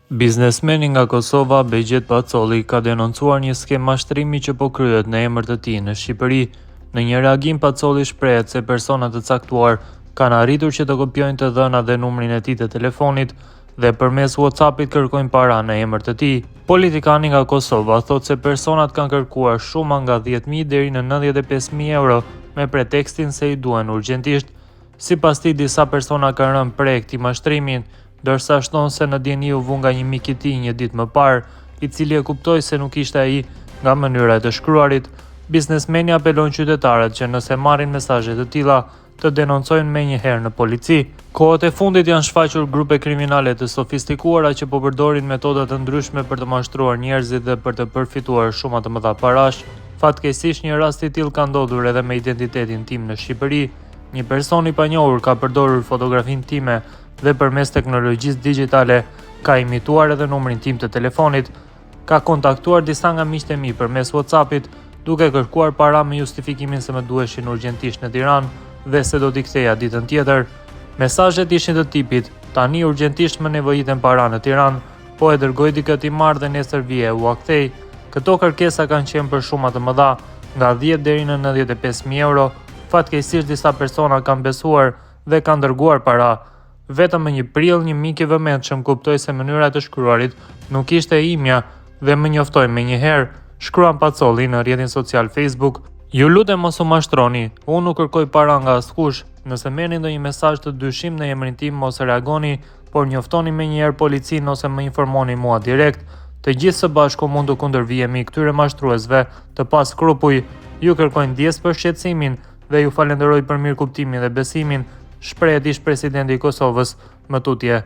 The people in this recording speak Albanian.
Biznesmeni nga Kosova, Bexhet Pacolli, ka denoncuar një skemë mashtrimi që po kryhet në emër të tij në Shqipëri. Në një reagim, Pacolli shprehet se persona të caktuar kanë arritur që të kopjojnë të dhënat dhe numrin e tij të telefonit dhe përmes WhatsApp-it kërkojnë para në emër të tij. Politikani nga Kosova thotë se personat kanë kërkuar shuma nga 10.000 deri në 95.000 euro me pretekstin se i duhen urgjentisht. Sipas tij, disa persona kanë rënë prej këtij mashtrimi, ndërsa shton se në dieni u vu nga një mik i tij një ditë më parë, i cili e kuptoi se nuk ishte ai nga mënyra e të shkruarit. Biznesmeni apelon qytetarët që nëse marrin mesazhe të tilla, të denoncojnë menjëherë në polici. Kohët e fundit janë shfaqur grupe kriminale të sofistikuara që po përdorin metoda të ndryshme për të mashtruar njerëzit dhe për të përfituar shumë të mëdha parash. Fatkeqësisht një rast i tillë ka ndodhur edhe me identitetin tim në Shqipëri. Një person i panjohur ka përdorur fotografinë time dhe përmes teknologjisë digjitale ka imituar edhe numrin tim të telefonit. Ka kontaktuar disa nga miqtë e mi përmes WhatsApp-it, duke kërkuar para me justifikimin se më duheshin urgjentisht në Tiranë dhe se do t'i ktheja ditën tjetër. Mesazhet ishin të tipit: tani urgjentisht më nevojitem para në Tiranë, po e dërgoj dikë ti marr dhe nesër vije u kthej. Këto kërkesa kanë qenë për shuma të mëdha, nga 10 deri në 95.000 euro. Fatkeqësisht disa persona kanë besuar dhe kanë dërguar para. Vetëm më një prill një mik i vëmendshëm kuptoi se mënyra e të shkruarit nuk ishte e imja dhe më njoftoi menjëherë, shkruan Pacolli në rrjetin social Facebook. Ju lutem mos u mashtroni, unë nuk kërkoj para nga askush. Nëse merrni ndonjë mesazh të dyshim në emrin tim, mos reagoni, por njoftoni menjëherë policinë ose më informoni mua direkt. Të gjithë së bashku mund të kundërvihemi këtyre mashtruesve të paskrupuj. Ju kërkojnë ndjes për shqetësimin dhe ju falenderoj për mirëkuptimin dhe besimin, shprehet ish presidenti i Kosovës më tutje.